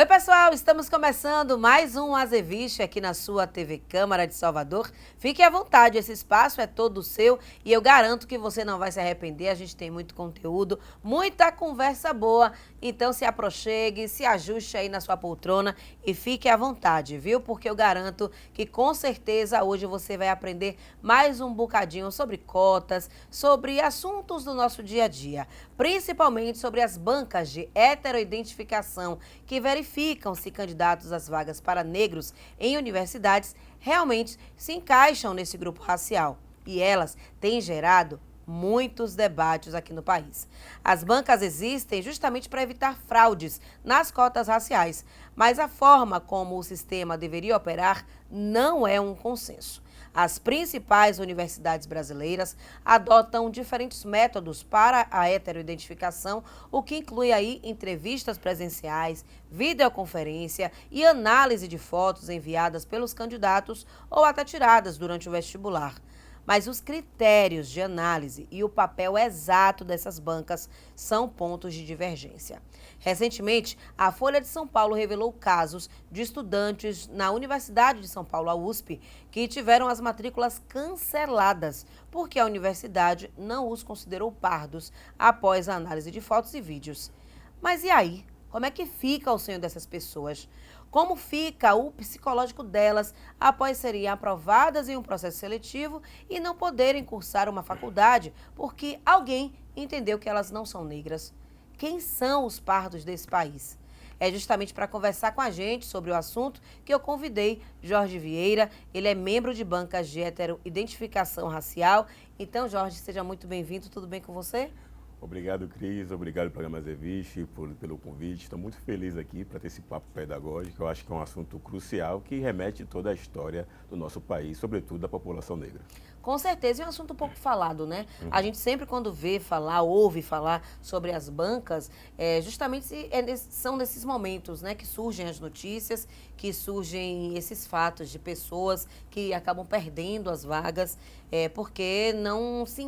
Oi, pessoal, estamos começando mais um Azeviche aqui na sua TV Câmara de Salvador. Fique à vontade, esse espaço é todo seu e eu garanto que você não vai se arrepender. A gente tem muito conteúdo, muita conversa boa, então se aproxime, se ajuste aí na sua poltrona e fique à vontade, viu? Porque eu garanto que com certeza hoje você vai aprender mais um bocadinho sobre cotas, sobre assuntos do nosso dia a dia, principalmente sobre as bancas de heteroidentificação que verificam se candidatos às vagas para negros em universidades realmente se encaixam nesse grupo racial. E elas têm gerado muitos debates aqui no país. As bancas existem justamente para evitar fraudes nas cotas raciais, mas a forma como o sistema deveria operar não é um consenso. As principais universidades brasileiras adotam diferentes métodos para a heteroidentificação, o que inclui aí entrevistas presenciais, videoconferência e análise de fotos enviadas pelos candidatos ou até tiradas durante o vestibular. Mas os critérios de análise e o papel exato dessas bancas são pontos de divergência. Recentemente, a Folha de São Paulo revelou casos de estudantes na Universidade de São Paulo, a USP, que tiveram as matrículas canceladas, porque a universidade não os considerou pardos após a análise de fotos e vídeos. Mas e aí? Como é que fica o sonho dessas pessoas? Como fica o psicológico delas após serem aprovadas em um processo seletivo e não poderem cursar uma faculdade porque alguém entendeu que elas não são negras? Quem são os pardos desse país? É justamente para conversar com a gente sobre o assunto que eu convidei Jorge Vieira. Ele é membro de bancas de heteroidentificação racial. Então, Jorge, seja muito bem-vindo. Tudo bem com você? Obrigado, Cris. Obrigado, programa Azeviche, pelo convite. Estou muito feliz aqui para ter esse papo pedagógico. Eu acho que é um assunto crucial que remete toda a história do nosso país, sobretudo da população negra. Com certeza, é um assunto pouco falado, né? A gente sempre quando vê falar, ouve falar sobre as bancas, justamente são nesses momentos, né, que surgem as notícias, que surgem esses fatos de pessoas que acabam perdendo as vagas porque não se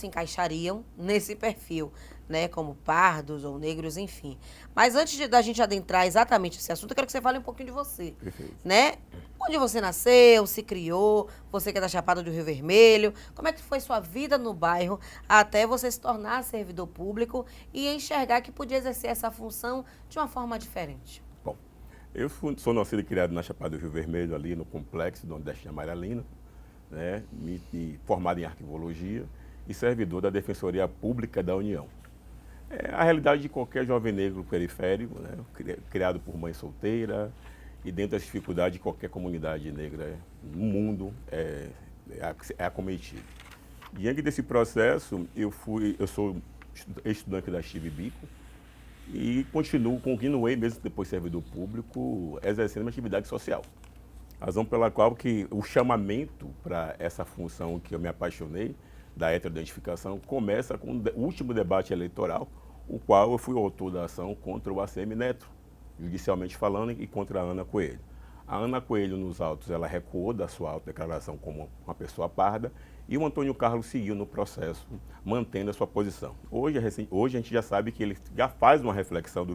encaixariam nesse perfil, né, como pardos ou negros, enfim. Mas antes da gente adentrar exatamente nesse assunto, eu quero que você fale um pouquinho de você. Perfeito. Né? Onde você nasceu, se criou, você que é da Chapada do Rio Vermelho, como é que foi sua vida no bairro até você se tornar servidor público e enxergar que podia exercer essa função de uma forma diferente? Bom, eu sou nascido e criado na Chapada do Rio Vermelho, ali no complexo do Nordeste Amaralina, né, formado em arquivologia e servidor da Defensoria Pública da União. É a realidade de qualquer jovem negro periférico, né, criado por mãe solteira e dentro das dificuldades de qualquer comunidade negra no mundo é acometido. Diante desse processo, eu sou estudante da Steve Biko e continuei mesmo depois servidor público, exercendo uma atividade social. Razão pela qual que o chamamento para essa função que eu me apaixonei, da heteroidentificação, começa com o último debate eleitoral, o qual eu fui autor da ação contra o ACM Neto, judicialmente falando, e contra a Ana Coelho. A Ana Coelho, nos autos, ela recuou da sua autodeclaração como uma pessoa parda e o Antônio Carlos seguiu no processo, mantendo a sua posição. Hoje a gente já sabe que ele já faz uma reflexão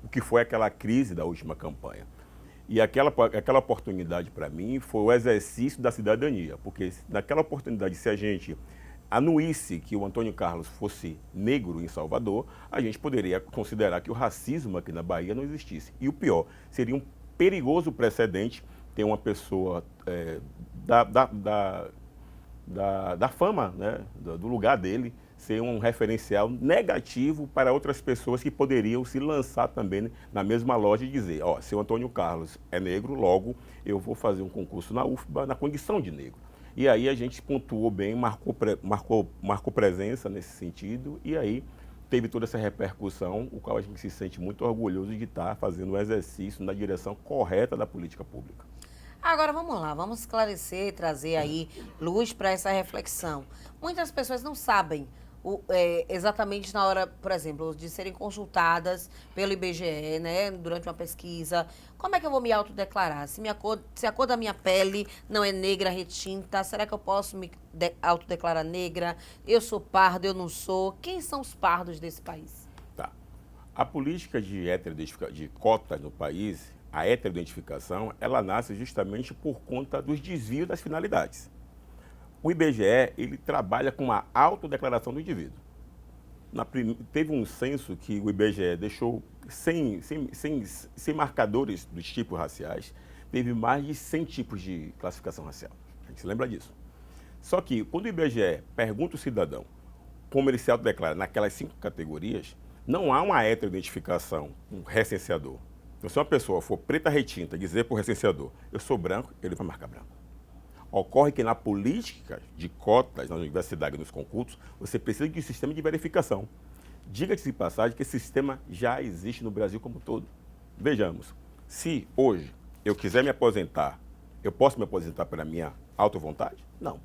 o que foi aquela crise da última campanha. E aquela oportunidade, para mim, foi o exercício da cidadania, porque naquela oportunidade, se a gente anuísse que o Antônio Carlos fosse negro em Salvador, a gente poderia considerar que o racismo aqui na Bahia não existisse. E o pior, seria um perigoso precedente ter uma pessoa da fama, né, do lugar dele, ser um referencial negativo para outras pessoas que poderiam se lançar também na mesma loja e dizer, ó, se o Antônio Carlos é negro, logo eu vou fazer um concurso na UFBA na condição de negro. E aí a gente pontuou bem, marcou presença nesse sentido, e aí teve toda essa repercussão, o qual a gente se sente muito orgulhoso de estar fazendo um exercício na direção correta da política pública. Agora vamos lá, vamos esclarecer, trazer aí luz para essa reflexão. Muitas pessoas não sabem exatamente na hora, por exemplo, de serem consultadas pelo IBGE, né, durante uma pesquisa. Como é que eu vou me autodeclarar? Se a cor da minha pele não é negra retinta, será que eu posso me autodeclarar negra? Eu sou pardo, eu não sou? Quem são os pardos desse país? Tá. A política de cotas no país, a heteroidentificação, ela nasce justamente por conta dos desvios das finalidades. O IBGE, ele trabalha com uma autodeclaração do indivíduo. Teve um censo que o IBGE deixou sem marcadores dos tipos raciais, teve mais de 100 tipos de classificação racial. A gente se lembra disso. Só que, quando o IBGE pergunta ao cidadão como ele se autodeclara naquelas 5 categorias, não há uma heteroidentificação, um recenseador. Então, se uma pessoa for preta retinta e dizer para o recenseador, eu sou branco, ele vai marcar branco. Ocorre que na política de cotas, na universidade e nos concursos, você precisa de um sistema de verificação. Diga-se de passagem que esse sistema já existe no Brasil como um todo. Vejamos, se hoje eu quiser me aposentar, eu posso me aposentar pela minha auto vontade? Não.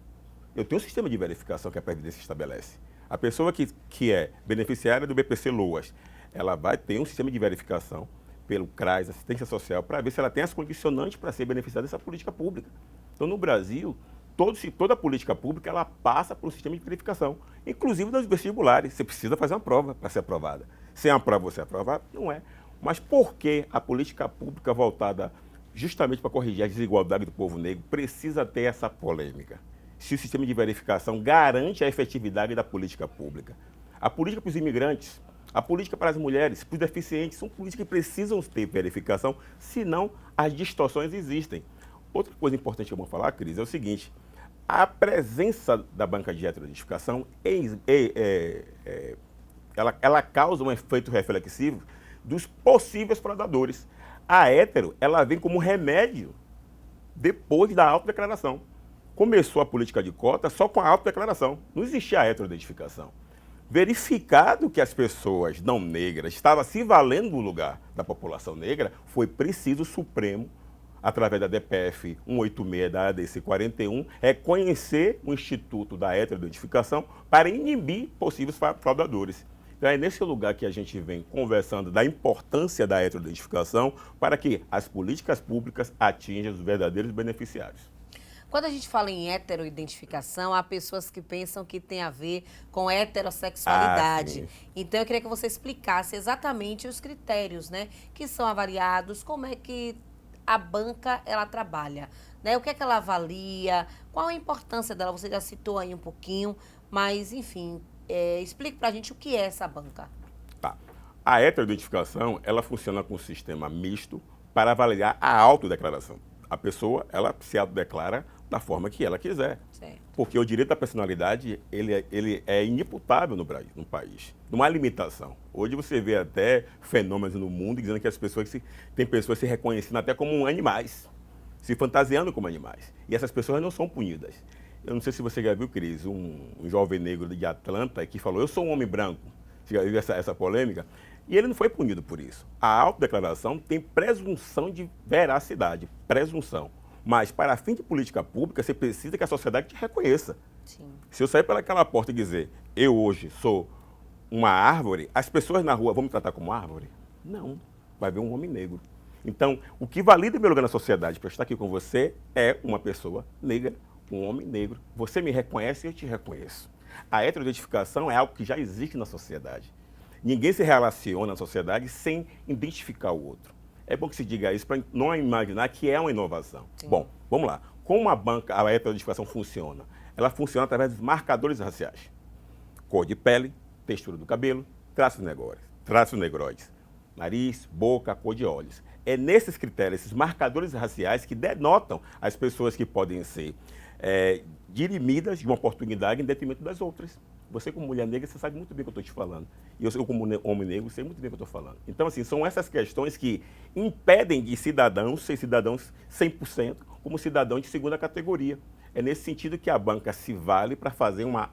Eu tenho um sistema de verificação que a Previdência estabelece. A pessoa que é beneficiária do BPC Loas, ela vai ter um sistema de verificação pelo CRAS, assistência social, para ver se ela tem as condicionantes para ser beneficiada dessa política pública. Então, no Brasil, toda política pública ela passa por um sistema de verificação, inclusive nos vestibulares. Você precisa fazer uma prova para ser aprovada. Sem a prova você é aprovado? Não é. Mas por que a política pública voltada justamente para corrigir a desigualdade do povo negro precisa ter essa polêmica? Se o sistema de verificação garante a efetividade da política pública. A política para os imigrantes, a política para as mulheres, para os deficientes, são políticas que precisam ter verificação, senão as distorções existem. Outra coisa importante que eu vou falar, Cris, é o seguinte: a presença da banca de heteroidentificação ela causa um efeito reflexivo dos possíveis fraudadores. A hétero, ela vem como remédio depois da autodeclaração. Começou a política de cota só com a autodeclaração. Não existia a heteroidentificação. Verificado que as pessoas não negras estavam se valendo do lugar da população negra, foi preciso o Supremo, através da DPF 186 da ADC 41, reconhecer o Instituto da Heteroidentificação para inibir possíveis fraudadores. Então é nesse lugar que a gente vem conversando da importância da heteroidentificação para que as políticas públicas atinjam os verdadeiros beneficiários. Quando a gente fala em heteroidentificação, há pessoas que pensam que tem a ver com heterossexualidade. Então, eu queria que você explicasse exatamente os critérios, né, que são avaliados, como é que a banca ela trabalha, né? O que é que ela avalia, qual a importância dela, você já citou aí um pouquinho, mas, enfim, explique pra gente o que é essa banca. Tá. A heteroidentificação, ela funciona com um sistema misto para avaliar a autodeclaração. A pessoa, ela se autodeclara da forma que ela quiser. Certo. Porque o direito da personalidade, ele é inimputável no Brasil, no país. Não há limitação. Hoje você vê até fenômenos no mundo dizendo que tem pessoas se reconhecendo até como animais, se fantasiando como animais. E essas pessoas não são punidas. Eu não sei se você já viu, Cris, um jovem negro de Atlanta que falou, eu sou um homem branco. Você já viu essa polêmica? E ele não foi punido por isso. A autodeclaração tem presunção de veracidade, presunção. Mas, para fim de política pública, você precisa que a sociedade te reconheça. Sim. Se eu sair pelaquela porta e dizer, eu hoje sou uma árvore, as pessoas na rua vão me tratar como árvore? Não, vai ver um homem negro. Então, o que valida meu lugar na sociedade para estar aqui com você é uma pessoa negra, um homem negro. Você me reconhece e eu te reconheço. A heteroidentificação é algo que já existe na sociedade. Ninguém se relaciona na sociedade sem identificar o outro. É bom que se diga isso para não imaginar que é uma inovação. Sim. Bom, vamos lá. Como a heteroidentificação funciona? Ela funciona através dos marcadores raciais. Cor de pele, textura do cabelo, traços negroides, nariz, boca, cor de olhos. É nesses critérios, esses marcadores raciais que denotam as pessoas que podem ser dirimidas de uma oportunidade em detrimento das outras. Você, como mulher negra, você sabe muito bem o que eu estou te falando. E eu, como homem negro, sei muito bem o que eu estou falando. Então, assim, são essas questões que impedem de cidadãos ser cidadãos 100%, como cidadão de segunda categoria. É nesse sentido que a banca se vale para fazer uma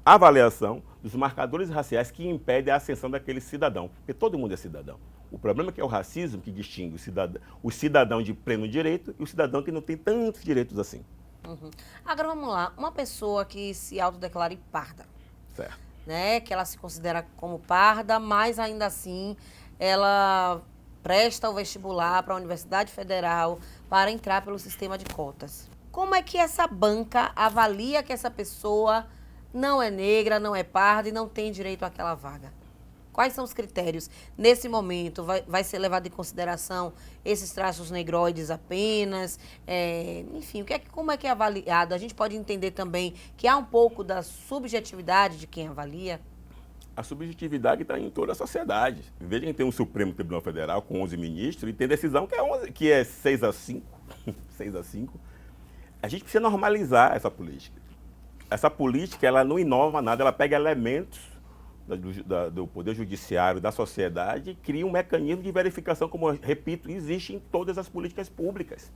avaliação dos marcadores raciais que impedem a ascensão daquele cidadão. Porque todo mundo é cidadão. O problema é que é o racismo que distingue o cidadão de pleno direito e o cidadão que não tem tantos direitos assim. Uhum. Agora, vamos lá. Uma pessoa que se autodeclara parda, certo, né, que ela se considera como parda, mas ainda assim ela presta o vestibular para a Universidade Federal para entrar pelo sistema de cotas. Como é que essa banca avalia que essa pessoa não é negra, não é parda e não tem direito àquela vaga? Quais são os critérios? Nesse momento, vai ser levado em consideração esses traços negroides apenas? Enfim, como é que é avaliado? A gente pode entender também que há um pouco da subjetividade de quem avalia? A subjetividade está em toda a sociedade. Veja que tem um Supremo Tribunal Federal com 11 ministros e tem decisão que é 6-5. 6-5. A gente precisa normalizar essa política. Essa política, ela não inova nada, ela pega elementos do Poder Judiciário, da sociedade, e cria um mecanismo de verificação, como eu repito, existe em todas as políticas públicas.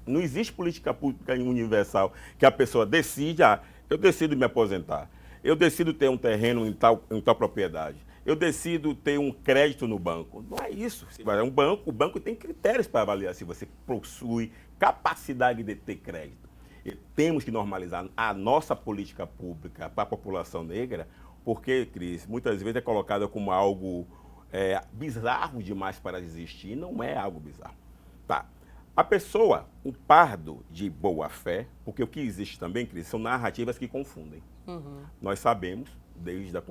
Não existe política pública universal que a pessoa decide, eu decido me aposentar, eu decido ter um terreno em tal propriedade, eu decido ter um crédito no banco. Não é isso. Se vai a um banco, o banco tem critérios para avaliar se você possui capacidade de ter crédito. E temos que normalizar a nossa política pública para a população negra, porque, Cris, muitas vezes é colocada como algo bizarro demais para existir, e não é algo bizarro. Tá. A pessoa, o pardo de boa fé, porque o que existe também, Cris, são narrativas que confundem. Uhum. Nós sabemos, desde a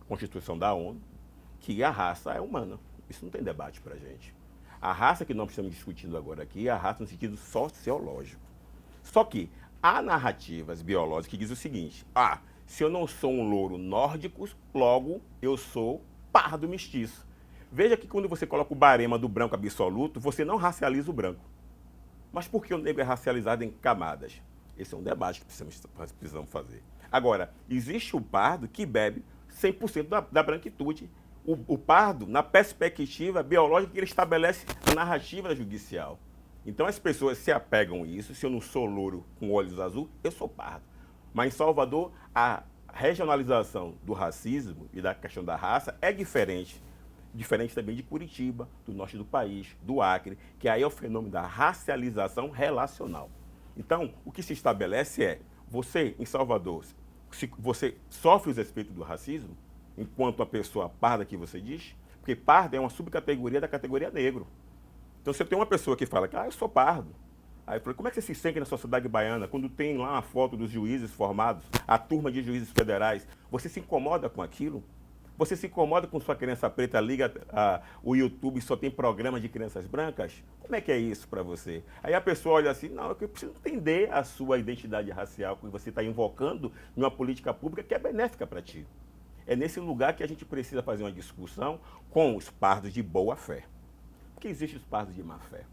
Constituição da ONU, que a raça é humana. Isso não tem debate para a gente. A raça que nós estamos discutindo agora aqui é a raça no sentido sociológico. Só que há narrativas biológicas que dizem o seguinte: se eu não sou um louro nórdico, logo eu sou pardo mestiço. Veja que quando você coloca o barema do branco absoluto, você não racializa o branco. Mas por que o negro é racializado em camadas? Esse é um debate que precisamos fazer. Agora, existe o pardo que bebe 100% da branquitude. O pardo, na perspectiva biológica que ele estabelece a narrativa judicial. Então as pessoas se apegam a isso. Se eu não sou louro com olhos azuis, eu sou pardo. Mas em Salvador, a regionalização do racismo e da questão da raça é diferente. Diferente também de Curitiba, do norte do país, do Acre, que aí é o fenômeno da racialização relacional. Então, o que se estabelece é, você, em Salvador, se você sofre os efeitos do racismo, enquanto a pessoa parda que você diz, porque parda é uma subcategoria da categoria negro. Então, você tem uma pessoa que fala que, eu sou pardo. Aí eu falei, como é que você se sente na sociedade baiana quando tem lá uma foto dos juízes formados, a turma de juízes federais? Você se incomoda com aquilo? Você se incomoda com sua criança preta, liga o YouTube e só tem programa de crianças brancas? Como é que é isso para você? Aí a pessoa olha assim, não, eu preciso entender a sua identidade racial que você está invocando numa política pública que é benéfica para ti. É nesse lugar que a gente precisa fazer uma discussão com os pardos de boa fé. Porque existem os pardos de má fé,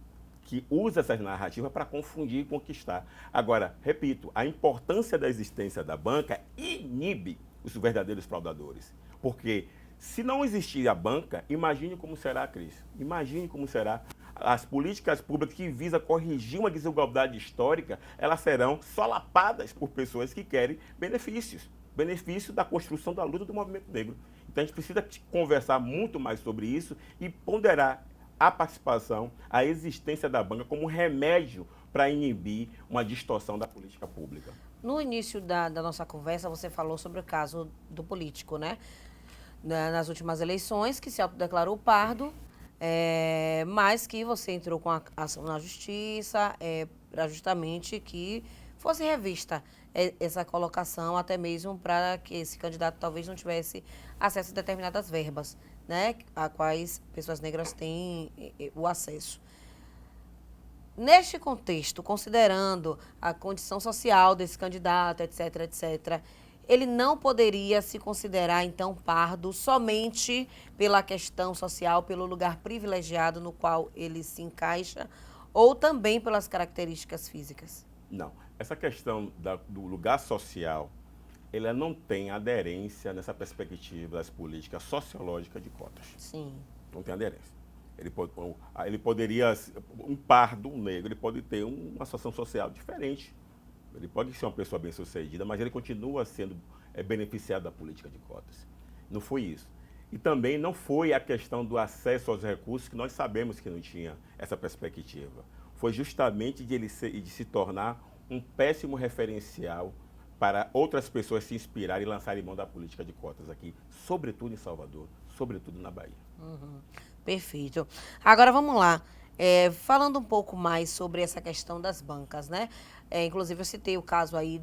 que usam essas narrativas para confundir e conquistar. Agora, repito, a importância da existência da banca inibe os verdadeiros fraudadores. Porque se não existir a banca, imagine como será, Cris. Imagine como será. As políticas públicas que visam corrigir uma desigualdade histórica, elas serão solapadas por pessoas que querem benefícios. Benefício da construção da luta do movimento negro. Então a gente precisa conversar muito mais sobre isso e ponderar a participação, a existência da banca como remédio para inibir uma distorção da política pública. No início da nossa conversa, você falou sobre o caso do político, né? Nas últimas eleições, que se autodeclarou pardo, mas que você entrou com a ação na justiça para justamente que fosse revista essa colocação, até mesmo para que esse candidato talvez não tivesse acesso a determinadas verbas, né, a quais pessoas negras têm o acesso. Neste contexto, considerando a condição social desse candidato, etc., etc., ele não poderia se considerar, então, pardo somente pela questão social, pelo lugar privilegiado no qual ele se encaixa, ou também pelas características físicas? Não. Essa questão do lugar social, ela não tem aderência nessa perspectiva das políticas sociológicas de cotas. Sim. Não tem aderência. Ele poderia, um pardo, um negro, ele pode ter uma associação social diferente. Ele pode ser uma pessoa bem-sucedida, mas ele continua sendo beneficiado da política de cotas. Não foi isso. E também não foi a questão do acesso aos recursos, que nós sabemos que não tinha essa perspectiva. Foi justamente de se tornar um péssimo referencial para outras pessoas se inspirarem e lançarem mão da política de cotas aqui, sobretudo em Salvador, sobretudo na Bahia. Uhum. Perfeito. Agora vamos lá. Falando um pouco mais sobre essa questão das bancas, né? Inclusive eu citei o caso aí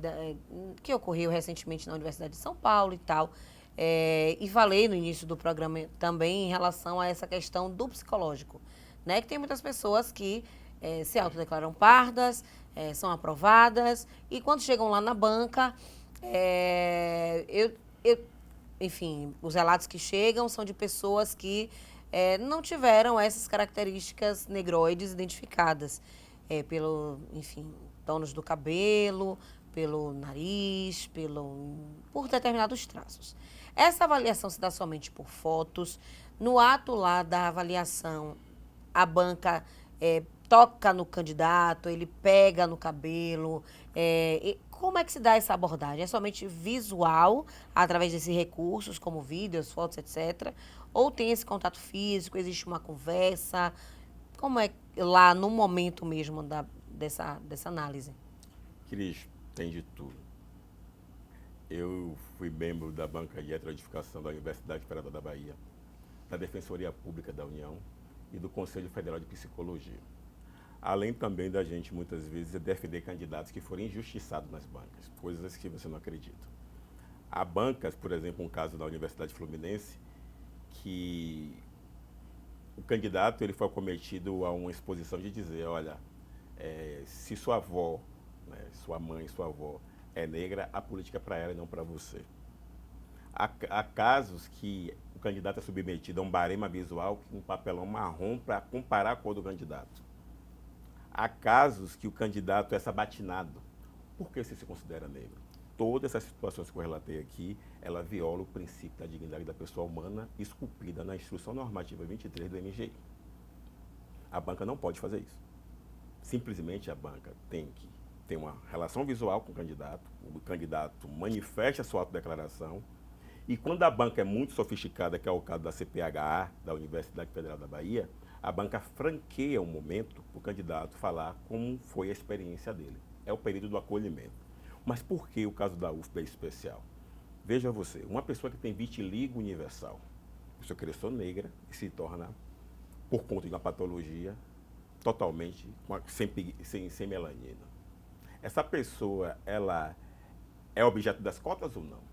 que ocorreu recentemente na Universidade de São Paulo e tal. E falei no início do programa também em relação a essa questão do psicológico, né? Que tem muitas pessoas que se autodeclaram pardas, são aprovadas, e quando chegam lá na banca, enfim, os relatos que chegam são de pessoas que não tiveram essas características negroides identificadas pelo, enfim, tons do cabelo, pelo nariz, por determinados traços. Essa avaliação se dá somente por fotos. No ato lá da avaliação, a banca toca no candidato, ele pega no cabelo. Como é que se dá essa abordagem? É somente visual, através desses recursos, como vídeos, fotos, etc., ou tem esse contato físico, existe uma conversa? Como é lá no momento mesmo dessa análise? Cris, tem de tudo. Eu fui membro da banca de heterodificação da Universidade Federal da Bahia, da Defensoria Pública da União e do Conselho Federal de Psicologia. Além também da gente, muitas vezes, defender candidatos que foram injustiçados nas bancas, coisas que você não acredita. Há bancas, por exemplo, um caso da Universidade Fluminense, que o candidato ele foi acometido a uma exposição de dizer, olha, se sua avó, né, sua mãe, sua avó é negra, a política é para ela e não para você. Há casos que o candidato é submetido a um barema visual, um papelão marrom para comparar a cor do candidato. Há casos que o candidato é sabatinado. Por que você se considera negro? Todas essas situações que eu relatei aqui, ela viola o princípio da dignidade da pessoa humana esculpida na Instrução Normativa 23 do MGI. A banca não pode fazer isso. Simplesmente a banca tem que ter uma relação visual com o candidato manifesta a sua autodeclaração, e quando a banca é muito sofisticada, que é o caso da CPHA, da Universidade Federal da Bahia, a banca franqueia um momento para o candidato falar como foi a experiência dele. É o período do acolhimento. Mas por que o caso da UFBA é especial? Veja você, uma pessoa que tem vitiligo universal, a pessoa cresceu negra e se torna, por conta de uma patologia, totalmente sem melanina. Essa pessoa, ela é objeto das cotas ou não?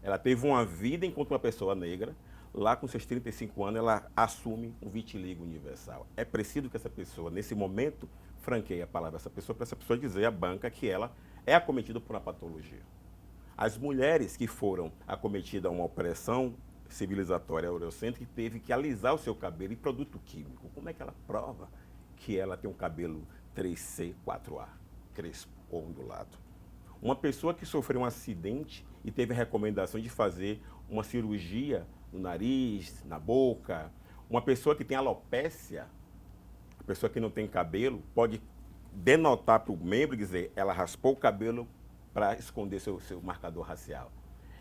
Ela teve uma vida enquanto uma pessoa negra, lá com seus 35 anos, ela assume um vitiligo universal. É preciso que essa pessoa, nesse momento, franqueie a palavra dessa pessoa, para essa pessoa dizer à banca que ela é acometida por uma patologia. As mulheres que foram acometidas a uma opressão civilizatória eurocêntrica, que teve que alisar o seu cabelo em produto químico. Como é que ela prova que ela tem um cabelo 3C, 4A, crespo ou ondulado? Uma pessoa que sofreu um acidente e teve a recomendação de fazer uma cirurgia no nariz, na boca, uma pessoa que tem alopécia, a pessoa que não tem cabelo, pode denotar para o membro e dizer ela raspou o cabelo para esconder seu marcador racial.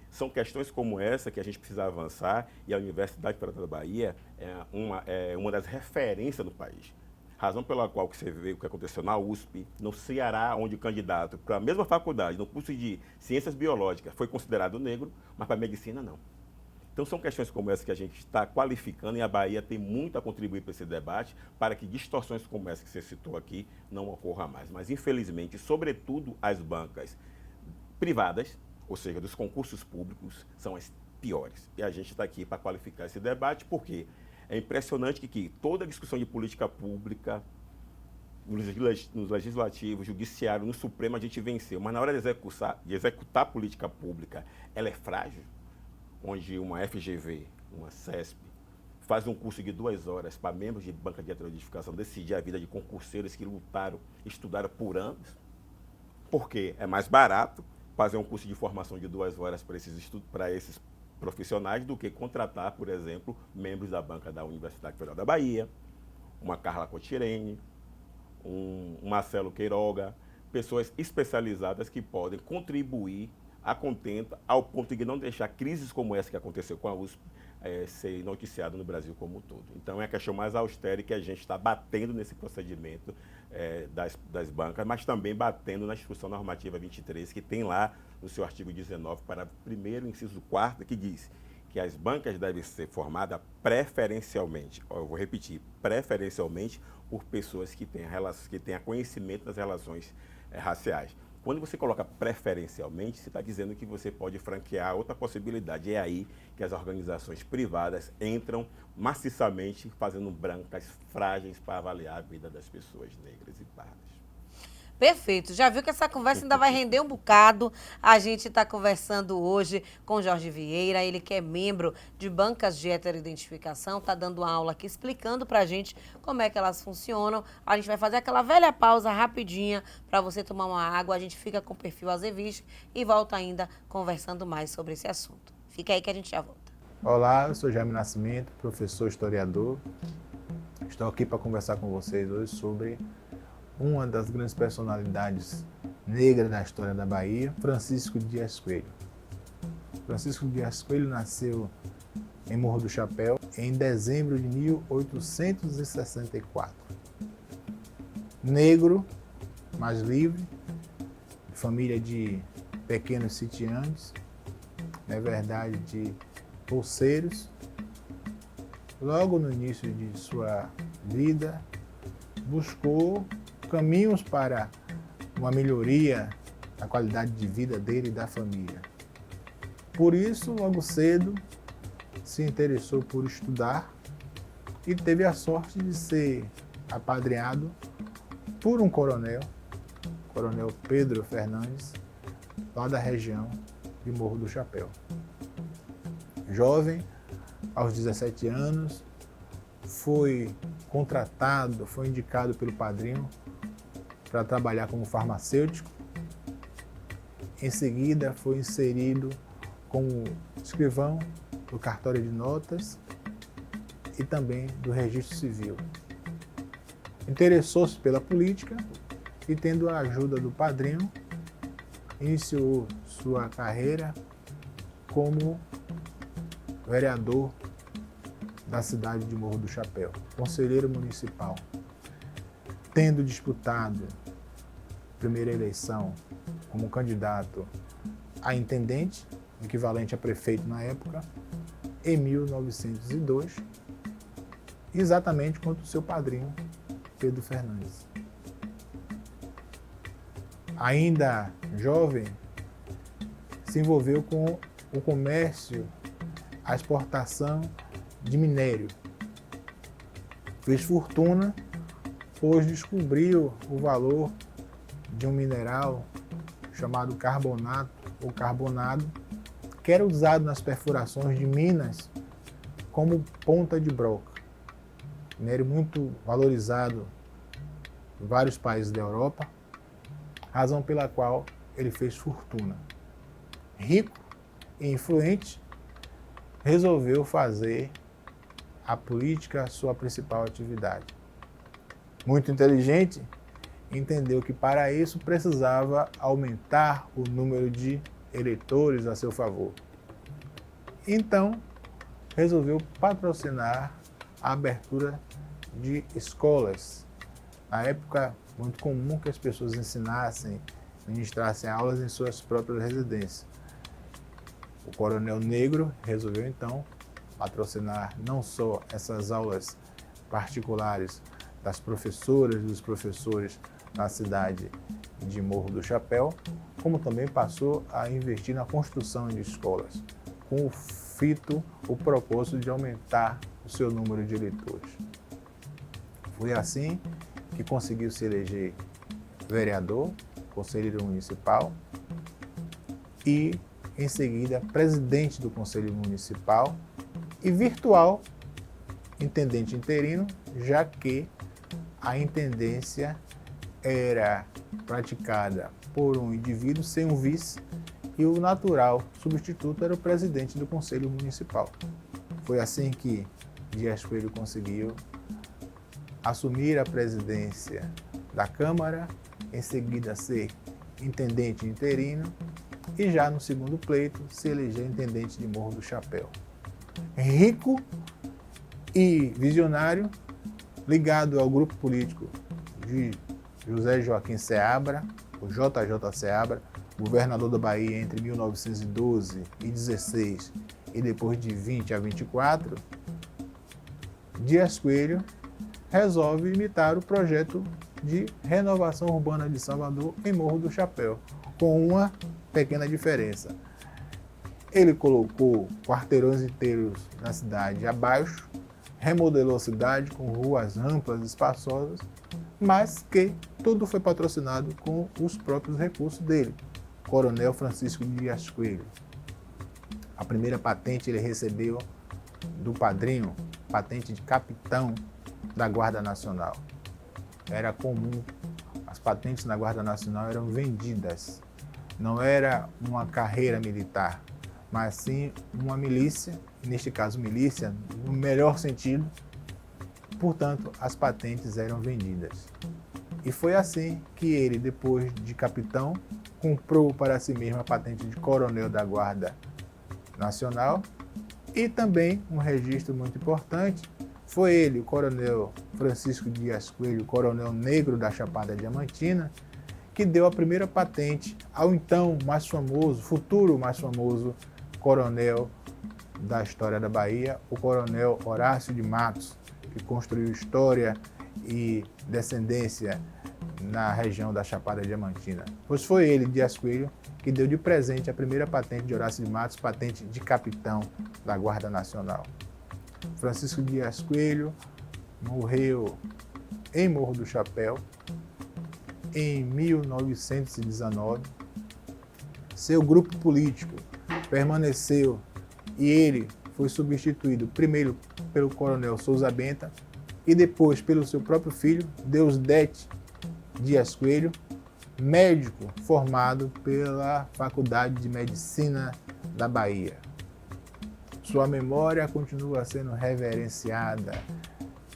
São questões como essa que a gente precisa avançar, e a Universidade Federal da Bahia é uma das referências no país. Razão pela qual que você vê o que aconteceu na USP, no Ceará, onde o candidato para a mesma faculdade, no curso de Ciências Biológicas, foi considerado negro, mas para a medicina não. Então são questões como essa que a gente está qualificando, e a Bahia tem muito a contribuir para esse debate, para que distorções como essa que você citou aqui não ocorram mais. Mas infelizmente, sobretudo as bancas privadas, ou seja, dos concursos públicos, são as piores. E a gente está aqui para qualificar esse debate, porque é impressionante que toda a discussão de política pública, no legislativo, judiciário, no Supremo, a gente venceu. Mas na hora de executar política pública, ela é frágil, onde uma FGV, uma CESP, faz um curso de 2 horas para membros de banca de heterodificação decidir a vida de concurseiros que lutaram, estudaram por anos, porque é mais barato fazer um curso de formação de 2 horas para esses profissionais do que contratar, por exemplo, membros da banca da Universidade Federal da Bahia, uma Carla Cotirene, um Marcelo Queiroga, pessoas especializadas que podem contribuir a contento, ao ponto de não deixar crises como essa que aconteceu com a USP ser noticiado no Brasil como um todo. Então é a questão mais austera que a gente está batendo nesse procedimento das bancas, mas também batendo na Instrução Normativa 23, que tem lá no seu artigo 19, para primeiro inciso 4º, que diz que as bancas devem ser formadas preferencialmente, eu vou repetir, preferencialmente por pessoas que tenham conhecimento das relações raciais. Quando você coloca preferencialmente, você está dizendo que você pode franquear outra possibilidade. É aí que as organizações privadas entram maciçamente fazendo brancas frágeis para avaliar a vida das pessoas negras e pardas. Perfeito. Já viu que essa conversa ainda vai render um bocado. A gente está conversando hoje com Jorge Vieira, ele que é membro de bancas de heteroidentificação, está dando aula aqui explicando para a gente como é que elas funcionam. A gente vai fazer aquela velha pausa rapidinha para você tomar uma água. A gente fica com o perfil Azeviche e volta ainda conversando mais sobre esse assunto. Fica aí que a gente já volta. Olá, eu sou Jaime Nascimento, professor historiador. Estou aqui para conversar com vocês hoje sobre uma das grandes personalidades negras da história da Bahia, Francisco Dias Coelho. Francisco Dias Coelho nasceu em Morro do Chapéu em dezembro de 1864. Negro, mas livre, família de pequenos sitiantes, na verdade de poceiros. Logo no início de sua vida, buscou caminhos para uma melhoria da qualidade de vida dele e da família. Por isso, logo cedo, se interessou por estudar e teve a sorte de ser apadrinhado por um coronel Pedro Fernandes, lá da região de Morro do Chapéu. Jovem, aos 17 anos, foi contratado, foi indicado pelo padrinho para trabalhar como farmacêutico. Em seguida, foi inserido como escrivão do cartório de notas e também do registro civil. Interessou-se pela política e, tendo a ajuda do padrinho, iniciou sua carreira como vereador da cidade de Morro do Chapéu, conselheiro municipal. Tendo disputado a primeira eleição como candidato a intendente, equivalente a prefeito na época, em 1902, exatamente contra o seu padrinho, Pedro Fernandes. Ainda jovem, se envolveu com o comércio, a exportação de minério. Fez fortuna, pois descobriu o valor de um mineral chamado carbonato ou carbonado, que era usado nas perfurações de minas como ponta de broca. Minério muito valorizado em vários países da Europa, razão pela qual ele fez fortuna. Rico e influente, resolveu fazer a política sua principal atividade. Muito inteligente, entendeu que para isso precisava aumentar o número de eleitores a seu favor. Então, resolveu patrocinar a abertura de escolas. Na época, muito comum que as pessoas ensinassem, ministrassem aulas em suas próprias residências. O coronel negro resolveu, então, patrocinar não só essas aulas particulares das professoras e dos professores na cidade de Morro do Chapéu, como também passou a investir na construção de escolas, com o propósito de aumentar o seu número de eleitores. Foi assim que conseguiu se eleger vereador, conselheiro municipal e, em seguida, presidente do Conselho Municipal e virtual intendente interino, já que a intendência era praticada por um indivíduo sem um vice e o natural substituto era o presidente do Conselho Municipal. Foi assim que Dias Coelho conseguiu assumir a presidência da Câmara, em seguida ser intendente interino e já no segundo pleito se eleger intendente de Morro do Chapéu. Rico e visionário, ligado ao grupo político de José Joaquim Seabra, o JJ Seabra, governador da Bahia entre 1912 e 16 e depois de 20 a 24, Dias Coelho resolve imitar o projeto de renovação urbana de Salvador em Morro do Chapéu, com uma pequena diferença. Ele colocou quarteirões inteiros na cidade abaixo, remodelou a cidade com ruas amplas, espaçosas, mas que tudo foi patrocinado com os próprios recursos dele, Coronel Francisco Dias Coelho. A primeira patente ele recebeu do padrinho, patente de capitão da Guarda Nacional. Era comum, as patentes na Guarda Nacional eram vendidas. Não era uma carreira militar, mas sim uma milícia, neste caso milícia, no melhor sentido. Portanto, as patentes eram vendidas. E foi assim que ele, depois de capitão, comprou para si mesmo a patente de coronel da Guarda Nacional. E também um registro muito importante, foi ele, o coronel Francisco Dias Coelho, coronel negro da Chapada Diamantina, que deu a primeira patente ao então mais famoso, futuro mais famoso coronel da história da Bahia, o coronel Horácio de Matos, que construiu história e descendência na região da Chapada Diamantina. Pois foi ele, Dias Coelho, que deu de presente a primeira patente de Horácio de Matos, patente de capitão da Guarda Nacional. Francisco Dias Coelho morreu em Morro do Chapéu em 1919. Seu grupo político permaneceu e ele foi substituído primeiro pelo coronel Souza Benta e depois pelo seu próprio filho, Deusdete Dias Coelho, médico formado pela Faculdade de Medicina da Bahia. Sua memória continua sendo reverenciada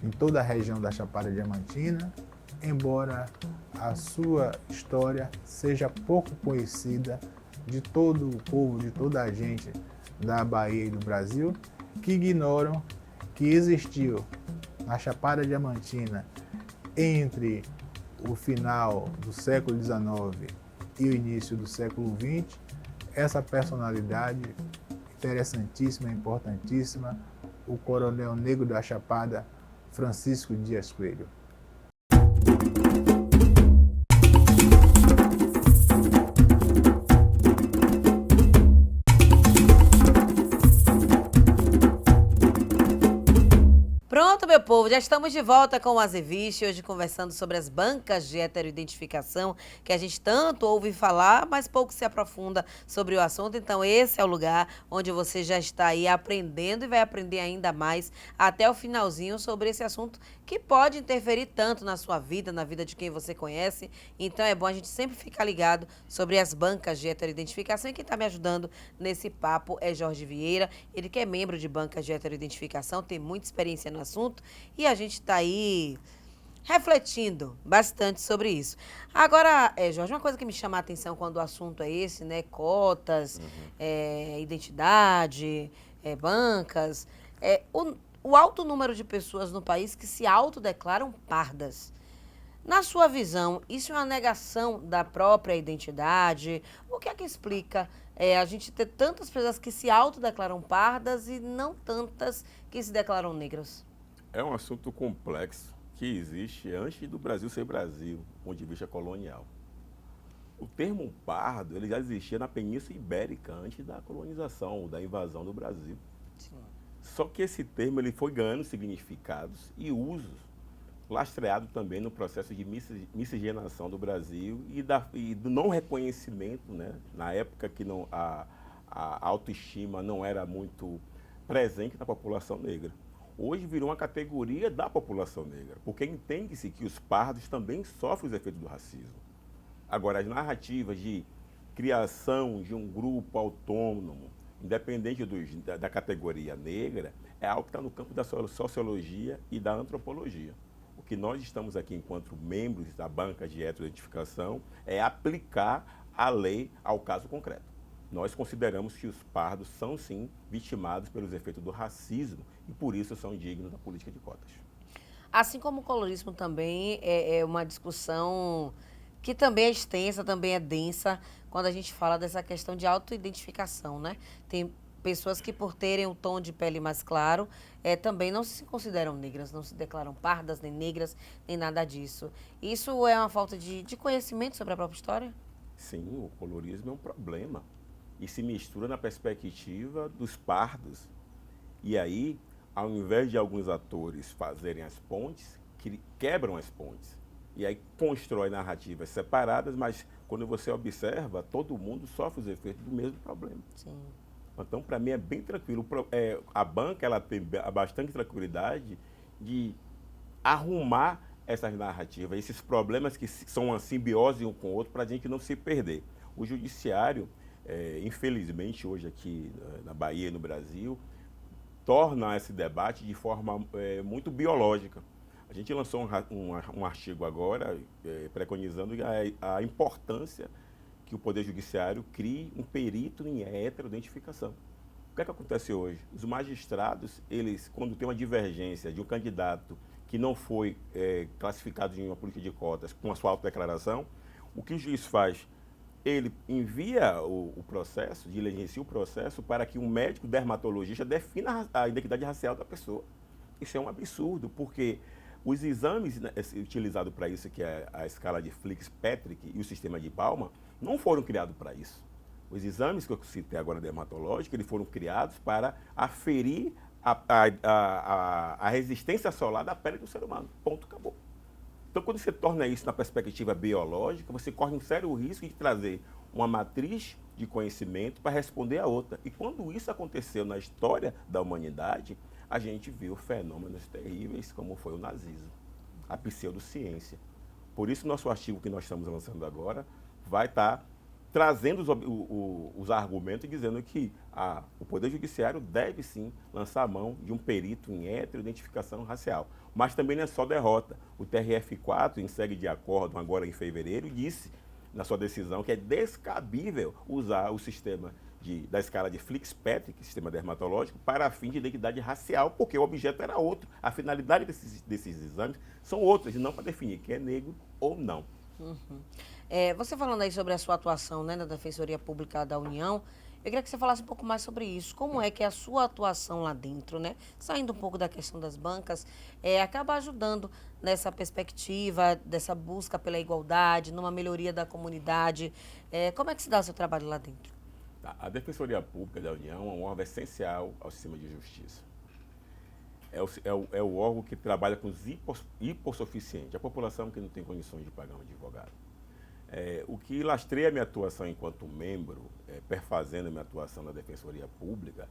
em toda a região da Chapada Diamantina, embora a sua história seja pouco conhecida de todo o povo, de toda a gente da Bahia e do Brasil, que ignoram que existiu na Chapada Diamantina entre o final do século XIX e o início do século XX, essa personalidade interessantíssima, importantíssima, o coronel negro da Chapada, Francisco Dias Coelho. Pronto, meu povo, já estamos de volta com o Azeviche, hoje conversando sobre as bancas de heteroidentificação, que a gente tanto ouve falar, mas pouco se aprofunda sobre o assunto. Então, esse é o lugar onde você já está aí aprendendo e vai aprender ainda mais até o finalzinho sobre esse assunto que pode interferir tanto na sua vida, na vida de quem você conhece. Então, é bom a gente sempre ficar ligado sobre as bancas de heteroidentificação. E quem está me ajudando nesse papo é Jorge Vieira, ele que é membro de bancas de heteroidentificação, tem muita experiência no assunto e a gente está aí refletindo bastante sobre isso. Agora, Jorge, uma coisa que me chama a atenção quando o assunto é esse, né? Cotas, identidade, bancas, o alto número de pessoas no país que se autodeclaram pardas. Na sua visão, isso é uma negação da própria identidade? O que é que explica a gente ter tantas pessoas que se autodeclaram pardas e não tantas que se declaram negras? É um assunto complexo que existe antes do Brasil ser Brasil, do ponto de vista colonial. O termo pardo ele já existia na Península Ibérica antes da colonização, da invasão do Brasil. Sim. Só que esse termo ele foi ganhando significados e usos, lastreado também no processo de miscigenação do Brasil e do não reconhecimento, né? Na época que a autoestima não era muito presente na população negra. Hoje virou uma categoria da população negra, porque entende-se que os pardos também sofrem os efeitos do racismo. Agora, as narrativas de criação de um grupo autônomo, independente da categoria negra, é algo que está no campo da sociologia e da antropologia. O que nós estamos aqui, enquanto membros da banca de heteroidentificação, é aplicar a lei ao caso concreto. Nós consideramos que os pardos são, sim, vitimados pelos efeitos do racismo e, por isso, são dignos da política de cotas. Assim como o colorismo também é uma discussão que também é extensa, também é densa, quando a gente fala dessa questão de autoidentificação, né? Tem pessoas que, por terem o tom de pele mais claro, também não se consideram negras, não se declaram pardas, nem negras, nem nada disso. Isso é uma falta de conhecimento sobre a própria história? Sim, o colorismo é um problema. E se mistura na perspectiva dos pardos. E aí, ao invés de alguns atores fazerem as pontes, quebram as pontes. E aí constrói narrativas separadas, mas quando você observa, todo mundo sofre os efeitos do mesmo problema. Sim. Então, para mim, é bem tranquilo. A banca ela tem bastante tranquilidade de arrumar essas narrativas, esses problemas que são uma simbiose um com o outro, para a gente não se perder. O judiciário, infelizmente, hoje aqui na Bahia e no Brasil, torna esse debate de forma muito biológica. A gente lançou um artigo agora preconizando a importância que o Poder Judiciário crie um perito em heteroidentificação. O que é que acontece hoje? Os magistrados, eles, quando tem uma divergência de um candidato que não foi classificado em uma política de cotas com a sua autodeclaração, o que o juiz faz? Ele envia o processo, diligencia o processo para que um médico dermatologista defina a identidade racial da pessoa. Isso é um absurdo, porque os exames utilizados para isso, que é a escala de Flix-Patrick e o sistema de Palma, não foram criados para isso. Os exames que eu citei agora dermatológicos, eles foram criados para aferir a resistência solar da pele do ser humano. Ponto, acabou. Então, quando você torna isso na perspectiva biológica, você corre um sério risco de trazer uma matriz de conhecimento para responder a outra. E quando isso aconteceu na história da humanidade, a gente viu fenômenos terríveis, como foi o nazismo, a pseudociência. Por isso, nosso artigo que nós estamos lançando agora vai estar trazendo os argumentos, dizendo que o Poder Judiciário deve sim lançar a mão de um perito em heteroidentificação racial. Mas também não é só derrota. O TRF4, em segue de acordo agora em fevereiro, disse na sua decisão que é descabível usar o sistema da escala de Flix-Patrick, sistema dermatológico, para fim de identidade racial, porque o objeto era outro. A finalidade desses exames são outras, e não para definir quem é negro ou não. Uhum. Você falando aí sobre a sua atuação, né, na Defensoria Pública da União, eu queria que você falasse um pouco mais sobre isso. Como é que é a sua atuação lá dentro, né? Saindo um pouco da questão das bancas, acaba ajudando nessa perspectiva, dessa busca pela igualdade, numa melhoria da comunidade. Como é que se dá o seu trabalho lá dentro? A Defensoria Pública da União é um órgão essencial ao sistema de justiça. É o órgão que trabalha com os hipossuficientes, a população que não tem condições de pagar um advogado. O que lastreia a minha atuação enquanto membro, perfazendo a minha atuação na Defensoria Pública,